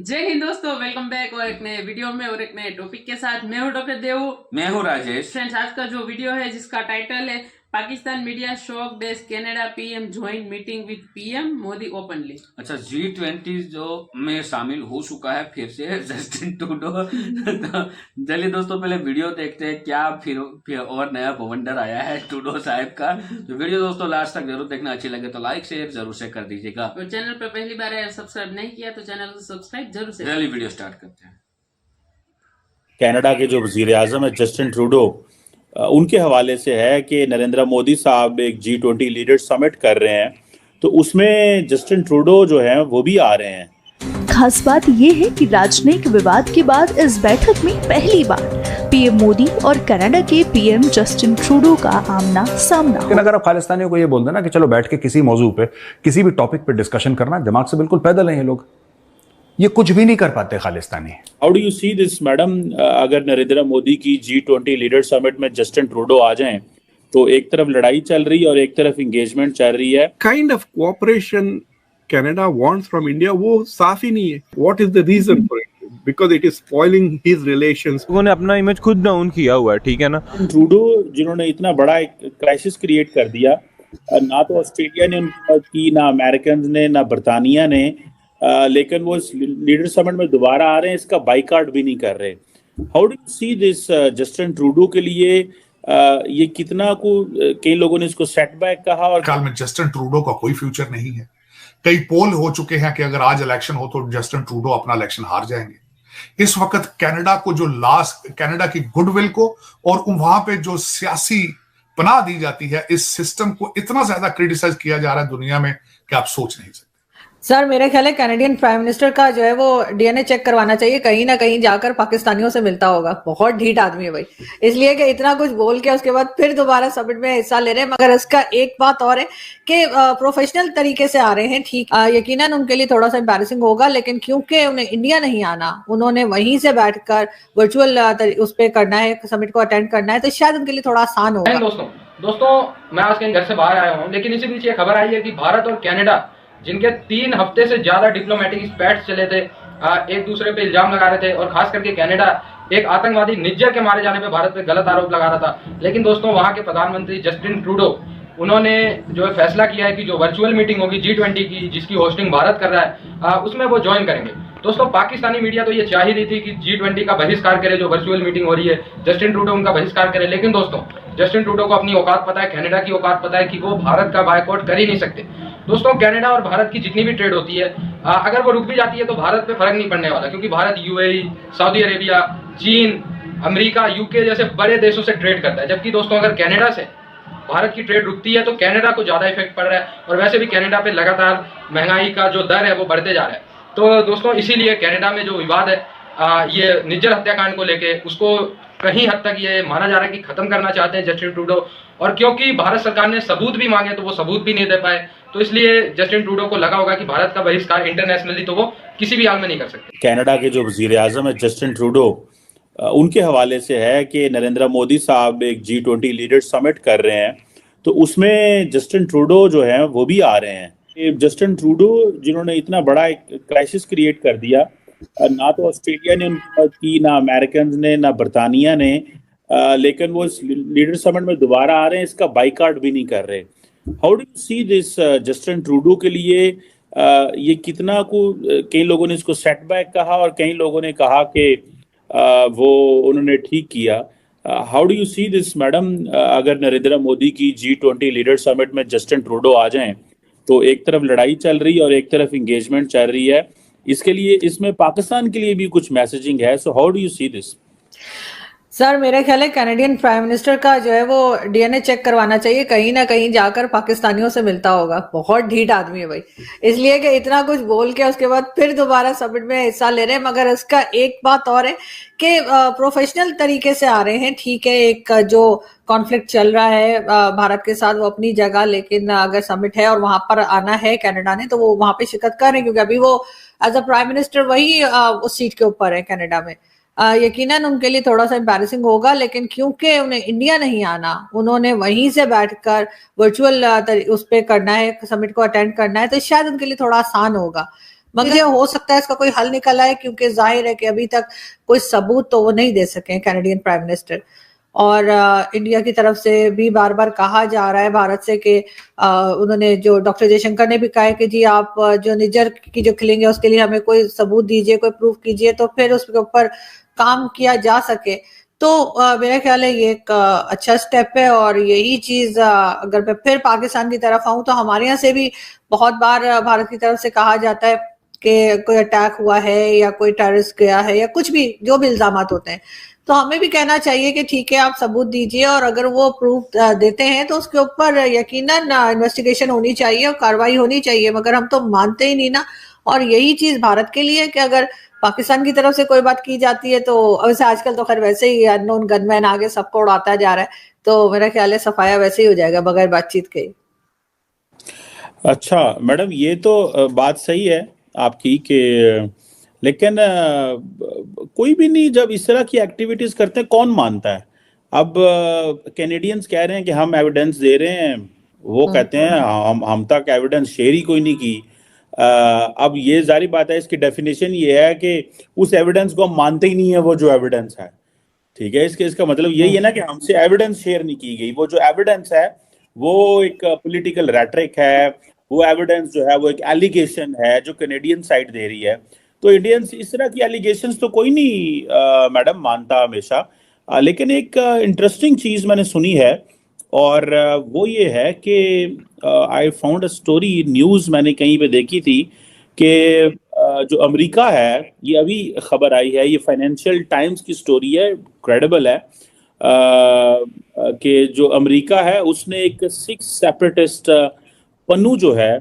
जय हिंद दोस्तों, welcome back और एक नए वीडियो में और एक नए टॉपिक के साथ। मैं हूं डॉक्टर देव। मैं हूं राजेश। फ्रेंड्स, आज का जो वीडियो है जिसका टाइटल है Pakistan media shock days Canada PM join meeting with PM Modi openly. अच्छा, G20 जो में शामिल हो चुका है फिर से जस्टिन ट्रूडो। तो चलिए दोस्तों, पहले वीडियो देखते हैं क्या फिर और नया बवंडर आया है ट्रूडो साहब का। तो वीडियो दोस्तों लास्ट तक जरूर देखना, अच्छी लगे तो लाइक शेयर जरूर से कर दीजिएगा और चैनल पर पहली बार है सब्सक्राइब नहीं किया तो चैनल को सब्सक्राइब जरूर से। चलिए वीडियो स्टार्ट करते हैं। कनाडा के जो वजीर आजम है जस्टिन ट्रूडो, उनके हवाले से है कि नरेंद्र मोदी साहब एक G20 लीडर समिट कर रहे हैं, तो उसमें जस्टिन ट्रूडो जो है वो भी आ रहे हैं। खास बात ये है कि राजनयिक विवाद के बाद इस बैठक में पहली बार पीएम मोदी और कनाडा के पीएम जस्टिन ट्रूडो का आमना सामना। लेकिन अगर आप खालिस्तानियों को ये बोल देना कि चलो बैठ के किसी मौजू पे किसी भी टॉपिक पे डिस्कशन करना, दिमाग से बिल्कुल पैदल हैं ये लोग, ये कुछ भी नहीं कर पाते Khalistani. How do you see this madam? अगर नरेंद्र मोदी की G20 लीडर समिट में जस्टिन ट्रूडो आ जाएं, तो एक तरफ लड़ाई चल रही है और एक तरफ एंगेजमेंट चल रही है। Kind of cooperation Canada wants from India वो साफ ही नहीं है। What is the reason for it? Because it is spoiling his relations. उन्होंने अपना इमेज खुद डाउन किया हुआ है, ठीक है ना। ट्रूडो जिन्होंने इतना बड़ा एक क्राइसिस क्रिएट कर दिया, ना तो ऑस्ट्रेलिया ने उनकी मदद की, ना अमेरिकन ने, ना बरतानिया ने, लेकिन वो इस लीडर समिट में दोबारा आ रहे हैं, इसका बाइकाट भी नहीं कर रहे। How do you see this Justin Trudeau के लिए? ये कितना को कई लोगों ने इसको सेटबैक कहा, और ख्याल में जस्टिन ट्रूडो का कोई फ्यूचर नहीं है। कई पोल हो चुके हैं कि अगर आज इलेक्शन हो तो जस्टिन ट्रूडो अपना इलेक्शन हार जाएंगे। इस वक्त कनाडा को जो कनाडा की गुडविल को और वहां पे जो सियासी पनाह दी जाती है, इस सिस्टम को इतना ज्यादा क्रिटिसाइज किया जा रहा है दुनिया में कि आप सोच नहीं सकते। सर, मेरे ख्याल है कैनेडियन प्राइम मिनिस्टर का जो है वो डीएनए चेक करवाना चाहिए। कहीं ना कहीं जाकर पाकिस्तानियों से मिलता होगा। बहुत ढीठ आदमी है भाई, इसलिए कि इतना कुछ बोल के उसके बाद फिर दोबारा समिट में हिस्सा ले रहे हैं। मगर इसका एक बात और है कि प्रोफेशनल तरीके से आ रहे हैं, ठीक। यकीनन उनके लिए थोड़ा सा एम्बैरेसिंग होगा, लेकिन क्योंकि उन्हें इंडिया नहीं आना, उन्होंने वहीं से बैठकर वर्चुअल उस पर करना है, समिट को अटेंड करना है, तो शायद उनके लिए थोड़ा आसान होगा। दोस्तों मैं आज कहीं घर से बाहर आया हूँ, लेकिन इसी बीच ये खबर आई है कि भारत और कनाडा, जिनके 3 हफ्ते से ज्यादा डिप्लोमेटिक स्पैट्स चले थे, एक दूसरे पे इल्जाम लगा रहे थे, और खास करके कनाडा एक आतंकवादी निज्जर के मारे जाने पे भारत पे गलत आरोप लगा रहा था। लेकिन दोस्तों, वहां के प्रधानमंत्री जस्टिन ट्रूडो, उन्होंने जो है फैसला किया है कि जो वर्चुअल मीटिंग होगी G20 की, जिसकी होस्टिंग भारत कर रहा है, उसमें वो ज्वाइन करेंगे। दोस्तों, पाकिस्तानी मीडिया तो ये चाह ही रही थी कि G20 का बहिष्कार करे, जो वर्चुअल मीटिंग हो रही है, जस्टिन ट्रूडो उनका बहिष्कार करे। लेकिन दोस्तों, जस्टिन ट्रूडो को अपनी औकात पता है, कनाडा की औकात पता है कि वो भारत का बायकॉट कर ही नहीं सकते। दोस्तों, कनाडा और भारत की जितनी भी ट्रेड होती है, अगर वो रुक भी जाती है तो भारत पे फर्क नहीं पड़ने वाला, क्योंकि भारत UAE, सऊदी अरेबिया, चीन, अमेरिका, UK जैसे बड़े देशों से ट्रेड करता है। जबकि दोस्तों, अगर कनाडा से भारत की ट्रेड रुकती है तो कनाडा को ज्यादा इफेक्ट पड़ रहा है, और वैसे भी कनाडा पे लगातार महंगाई का जो दर है वो बढ़ते जा रहा है। तो दोस्तों, इसीलिए कनाडा में जो विवाद है, ये निज्जर हत्याकांड को लेके, उसको कहीं हद तक ये माना जा रहा है कि खत्म करना चाहते हैं जस्टिन ट्रूडो। और क्योंकि भारत सरकार ने सबूत भी मांगे तो वो सबूत भी नहीं दे पाए, तो इसलिए जस्टिन ट्रूडो को लगा होगा कि भारत का बहिष्कार इंटरनेशनली तो वो किसी भी हाल में नहीं कर सकते। कनाडा के जो वजीर आजम है जस्टिन ट्रूडो, उनके हवाले से है कि नरेंद्र मोदी साहब एक G20 लीडर समिट कर रहे हैं, तो उसमें जस्टिन ट्रूडो जो है वो भी आ रहे हैं। जस्टिन ट्रूडो जिन्होंने इतना बड़ा एक क्राइसिस क्रिएट कर दिया, ना तो ऑस्ट्रेलिया ने उनकी मदद की, ना अमेरिकन ने, ना बरतानिया ने, लेकिन वो इस लीडर समिट में दोबारा आ रहे हैं, इसका बाइकाट भी नहीं कर रहे। How do you see this Justin Trudeau के लिए? ये कितना को कई लोगों ने इसको सेटबैक कहा, और कई लोगों ने कहा कि वो उन्होंने ठीक किया। How do you see this madam? अगर नरेंद्र मोदी की G20 लीडर समिट में जस्टिन ट्रूडो आ जाएं, तो एक तरफ लड़ाई चल रही है और एक तरफ एंगेजमेंट चल रही है। इसके लिए, इसमें पाकिस्तान के लिए भी कुछ मैसेजिंग है। So how do you see this? Sir, मेरे ख्याल है कैनेडियन प्राइम मिनिस्टर का जो है वो डीएनए चेक करवाना चाहिए। कहीं ना कहीं जाकर पाकिस्तानियों से मिलता होगा। बहुत ढीठ आदमी है भाई, इसलिए कि इतना कुछ बोल के उसके बाद फिर दोबारा समिट में हिस्सा ले रहे हैं। मगर इसका एक बात और है कि प्रोफेशनल तरीके से आ रहे हैं, ठीक है। एक जो कॉन्फ्लिक्ट चल रहा है भारत के साथ, वो अपनी जगह, लेकिन अगर समिट है और वहां पर आना है कनाडा ने, तो वो वहां पे शिरकत कर रहे हैं, क्योंकि अभी वो एज अ प्राइम मिनिस्टर वही उस सीट के ऊपर है कनाडा में। यकीनन उनके लिए थोड़ा सा एम्बैरेसिंग होगा, लेकिन क्योंकि उन्हें इंडिया नहीं आना, उन्होंने वहीं से बैठकर वर्चुअल उस पर करना है, समिट को अटेंड करना है, तो शायद उनके लिए थोड़ा आसान होगा। मगर ये हो सकता है इसका कोई हल निकल आए, क्योंकि जाहिर है कि अभी तक कोई सबूत तो वो नहीं दे सके कैनेडियन प्राइम मिनिस्टर। और इंडिया की तरफ से भी बार बार कहा जा रहा है भारत से कि उन्होंने, जो डॉक्टर जयशंकर ने भी कहा है कि जी आप जो निजर की जो किलिंग है उसके लिए हमें कोई सबूत दीजिए, कोई प्रूफ कीजिए, तो फिर उसके ऊपर काम किया जा सके। तो मेरा ख्याल है ये एक अच्छा स्टेप है। और यही चीज अगर मैं फिर पाकिस्तान की तरफ आऊं तो हमारे यहाँ से भी बहुत बार भारत की तरफ से कहा जाता है कि कोई अटैक हुआ है या कोई टेररिस्ट गया है या कुछ भी, जो भी इल्जामात होते हैं, तो हमें भी कहना चाहिए कि ठीक है आप सबूत दीजिए, और अगर वो प्रूफ देते हैं तो उसके ऊपर यकीनन इन्वेस्टिगेशन होनी चाहिए और कार्रवाई होनी चाहिए। मगर हम तो मानते ही नहीं ना। और यही चीज भारत के लिए कि अगर पाकिस्तान की तरफ से कोई बात की जाती है तो वैसे आजकल तो खैर वैसे ही अननोन गनमैन आगे सबको उड़ाता जा रहा है, तो मेरा ख्याल है सफाया वैसे ही हो जाएगा बगैर बातचीत के। अच्छा मैडम, ये तो बात सही है आपकी कि लेकिन कोई भी नहीं, जब इस तरह की एक्टिविटीज करते हैं कौन मानता है? अब कैनेडियंस कह रहे हैं कि हम एविडेंस दे रहे हैं, वो कहते हैं हम तक एविडेंस शेयर ही कोई नहीं की। अब ये जारी बात है, इसकी डेफिनेशन ये है कि उस एविडेंस को हम मानते ही नहीं है, वो जो एविडेंस है। ठीक है, इसका मतलब यही है ना कि हमसे एविडेंस शेयर नहीं की गई। वो जो एविडेंस है वो एक पॉलिटिकल रेटरिक है, वो एविडेंस जो है वो एक एलिगेशन है जो कैनेडियन साइड दे रही है। तो इंडियंस इस तरह की एलिगेशंस तो कोई नहीं मैडम मानता हमेशा। लेकिन एक इंटरेस्टिंग चीज मैंने सुनी है, और वो ये है कि I found a story, news मैंने कहीं पे देखी थी कि जो अमेरिका है, ये अभी खबर आई है, ये फाइनेंशियल टाइम्स की स्टोरी है, क्रेडिबल है, कि जो अमेरिका है उसने एक सिख सेपरेटिस्ट पन्नू जो है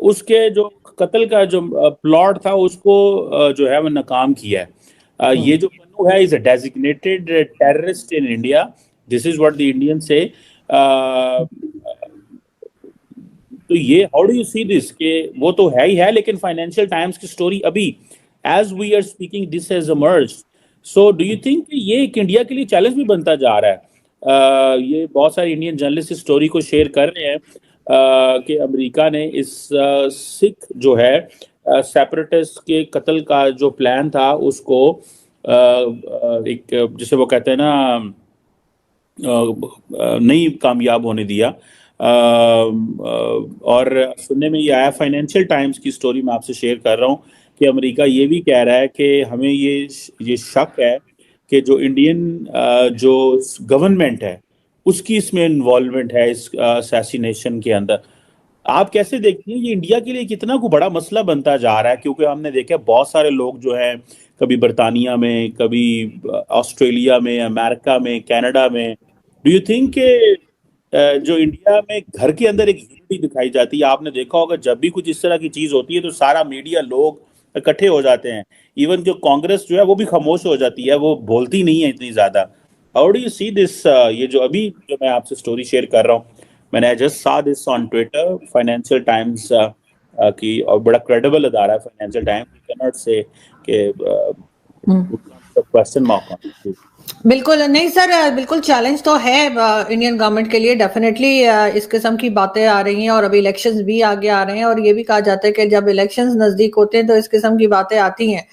उसके जो कत्ल का जो प्लॉट था उसको जो है वो नाकाम किया है। ये जो पन्नू है is a designated terrorist in India, this is what the Indian say. तो ये how do you see this कि वो तो है ही है, लेकिन फाइनेंशियल टाइम्स की स्टोरी अभी as we are speaking this has emerged. So do you think ये एक इंडिया के लिए चैलेंज भी बनता जा रहा है? ये बहुत सारे इंडियन जर्नलिस्ट इस स्टोरी को शेयर कर रहे हैं कि अमेरिका ने इस सिख जो है सेपरेटिस्ट के कत्ल का जो प्लान था उसको एक जिसे वो कहते हैं ना नहीं कामयाब होने दिया। और सुनने में ये आया, फाइनेंशियल टाइम्स की स्टोरी मैं आपसे शेयर कर रहा हूँ कि अमेरिका ये भी कह रहा है कि हमें ये शक है कि जो इंडियन जो गवर्नमेंट है उसकी इसमें इन्वॉल्वमेंट है इस असैसिनेशन के अंदर। आप कैसे देखती हैं ये इंडिया के लिए कितना को बड़ा मसला बनता जा रहा है? क्योंकि हमने देखा बहुत सारे लोग जो हैं, कभी बरतानिया में, कभी ऑस्ट्रेलिया में, अमेरिका में, कनाडा में, डू यू थिंक कि जो इंडिया में घर के अंदर एक यूनिटी दिखाई जाती है? आपने देखा होगा जब भी कुछ इस तरह की चीज होती है तो सारा मीडिया, लोग इकट्ठे हो जाते हैं, इवन जो कांग्रेस जो है वो भी खामोश हो जाती है, वो बोलती नहीं है इतनी ज्यादा। How do you see this? ये जो अभी जो मैं आपसे स्टोरी शेयर कर रहा हूँ, मैंने जस्ट सा this on Twitter, financial Times की, और बड़ा क्रेडिबल अदारा है फाइनेंशियल टाइम्स, कैन नॉट से क्वेश्चन मार्क। बिल्कुल नहीं सर, बिल्कुल चैलेंज तो है इंडियन गवर्नमेंट के लिए, डेफिनेटली इस किस्म की बातें आ रही हैं और अभी इलेक्शंस भी आगे आ रहे हैं, और ये भी कहा जाता है कि जब इलेक्शंस नजदीक होते हैं तो इस किस्म की बातें आती हैं,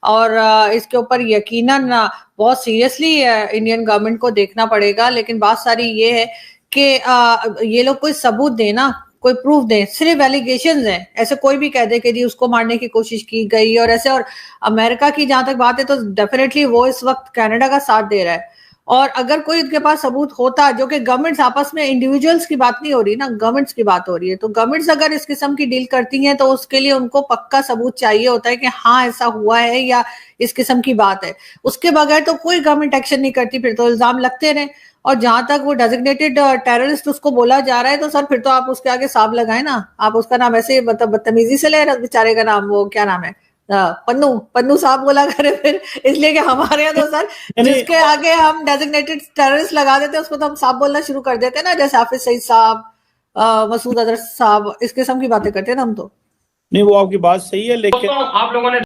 और इसके ऊपर यकीनन बहुत सीरियसली इंडियन गवर्नमेंट को देखना पड़ेगा। लेकिन बात सारी ये है कि ये लोग कोई सबूत देना, कोई प्रूफ दें, सिर्फ एलिगेशंस हैं, ऐसे कोई भी कह दे कि जी उसको मारने की कोशिश की गई और ऐसे। और अमेरिका की जहां तक बात है तो डेफिनेटली वो इस वक्त कनाडा का साथ दे रहा है, और अगर कोई इनके पास सबूत होता, जो कि गवर्नमेंट्स आपस में, इंडिविजुअल्स की बात नहीं हो रही ना, गवर्नमेंट्स की बात हो रही है, तो गवर्नमेंट्स अगर इस किस्म की डील करती हैं तो उसके लिए उनको पक्का सबूत चाहिए होता है कि हाँ ऐसा हुआ है या इस किस्म की बात है। उसके बगैर तो कोई गवर्नमेंट एक्शन नहीं करती, फिर तो इल्जाम लगते रहे। और जहां तक वो डेजिग्नेटेड टेररिस्ट उसको बोला जा रहा है तो सर फिर तो आप उसके आगे साब लगाए ना, आप उसका नाम ऐसे बदतमीजी से ले रहे बेचारे का नाम, वो क्या नाम है, पन्नू साहब बोला करे फिर, इसलिए कि हमारे यहाँ तो सर जिसके आगे हम डेजिग्नेटेड टेररिस्ट लगा देते हैं उसको तो हम साहब बोलना शुरू कर देते हैं ना, जैसे हाफिज सईद साहब, मसूद अजहर साहब, इस किस्म की बातें करते हैं ना हम तो। नहीं, वो आपकी बात सही है, लेकिन आप लोगों ने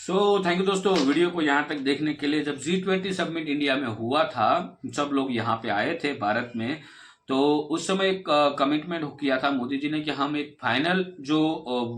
थैंक यू दोस्तों, वीडियो को यहाँ तक देखने के लिए। जब G20 समिट इंडिया में हुआ था, सब लोग यहाँ पे आए थे भारत में, तो उस समय एक कमिटमेंट किया था मोदी जी ने कि हम एक फाइनल जो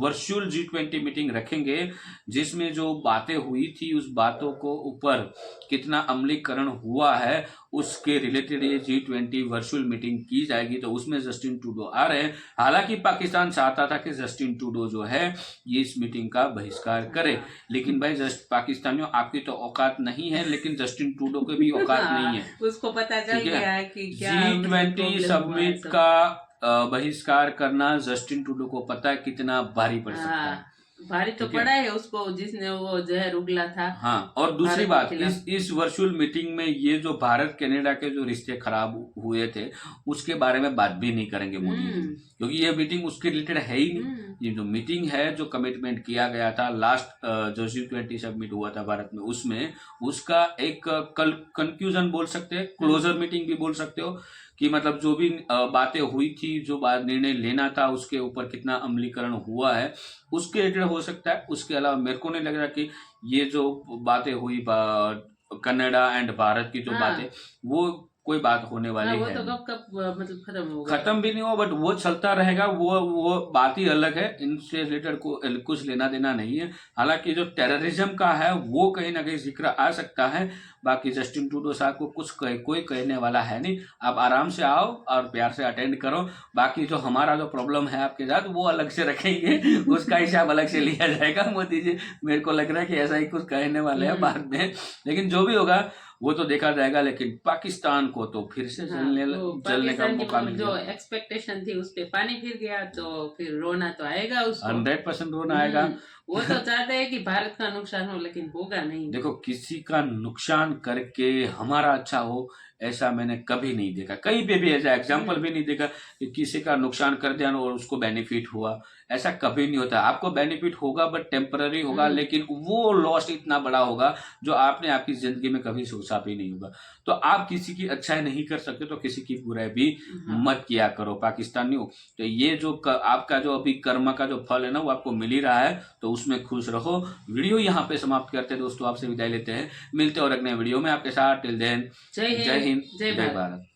वर्चुअल G20 मीटिंग रखेंगे, जिसमें जो बातें हुई थी उस बातों को ऊपर कितना अमलीकरण हुआ है उसके रिलेटेड ये G20 वर्चुअल मीटिंग की जाएगी। तो उसमें जस्टिन ट्रूडो आ रहे हैं। हालांकि पाकिस्तान चाहता था कि जस्टिन ट्रूडो जो है ये इस मीटिंग का बहिष्कार करे, लेकिन भाई पाकिस्तानियों आपकी तो औकात नहीं है, लेकिन जस्टिन ट्रूडो की भी औकात नहीं है। उसको पता चल गया है कि क्या G20 समिट का बहिष्कार करना जस्टिन ट्रूडो को पता है कितना भारी पड़ सकता है। भारी तो पड़ा है उसको, जिसने वो जहर उगला था। हाँ, और दूसरी बात, इस वर्चुअल मीटिंग में ये जो भारत कनाडा के जो रिश्ते खराब हुए थे उसके बारे में बात भी नहीं करेंगे मोदी जी, क्योंकि ये मीटिंग उसके रिलेटेड है ही नहीं। ये जो मीटिंग है, जो कमिटमेंट किया गया था लास्ट जो G20 समिट हुआ था भारत में, उसमें उसका एक कंक्लूजन बोल सकते हैं, क्लोजर मीटिंग भी बोल सकते हो, कि मतलब जो भी बातें हुई थी, जो बात निर्णय लेना था उसके ऊपर कितना अमलीकरण हुआ है उसके रिलेटेड हो सकता है। उसके अलावा मेरे को नहीं लग रहा कि ये जो बातें हुई कनाडा एंड भारत की जो बातें, वो कोई बात होने वाली वो है। तो कब मतलब खत्म होगा, खत्म भी नहीं हुआ, बट वो चलता रहेगा। वो बात ही अलग है, इनसे रिलेटेड कुछ लेना देना नहीं है। हालांकि जो टेररिज्म का है वो कहीं ना कहीं जिक्र आ सकता है। बाकी जस्टिन ट्रूडो साहब को कोई कहने वाला है नहीं। आप आराम से आओ और प्यार से अटेंड करो। बाकी जो हमारा जो प्रॉब्लम है आपके साथ वो अलग से रखेंगे, उसका हिसाब अलग से लिया जाएगा। मोदी जी मेरे को लग रहा है कि ऐसा ही कुछ कहने वाले हैं बाद में, लेकिन जो भी होगा वो तो देखा जाएगा। लेकिन पाकिस्तान को तो फिर से जलने का मौका मिल गया। जो एक्सपेक्टेशन थी उस पे पानी फिर गया, तो फिर रोना तो आएगा उसको, 100% रोना आएगा। वो तो चाहते हैं कि भारत का नुकसान हो, लेकिन होगा नहीं। देखो, किसी का नुकसान करके हमारा अच्छा हो ऐसा मैंने कभी नहीं देखा, कहीं पे भी ऐसा एग्जाम्पल भी नहीं देखा कि किसी का नुकसान कर दिया और उसको बेनिफिट हुआ। ऐसा कभी नहीं होता। आपको बेनिफिट होगा बट टेम्पररी होगा, लेकिन वो लॉस इतना बड़ा होगा जो आपने आपकी जिंदगी में कभी सोचा भी नहीं होगा। तो आप किसी की अच्छाई नहीं कर सकते तो किसी की बुराई भी मत किया करो पाकिस्तानियों। तो ये जो आपका जो अभी कर्म का जो फल है ना वो आपको मिल ही रहा है, तो उसमें खुश रहो। वीडियो यहाँ पे समाप्त करते हैं दोस्तों, आपसे विदाई लेते हैं। मिलते और अगले वीडियो में आपके साथ। टिल देन, जय हिंद, जय भारत।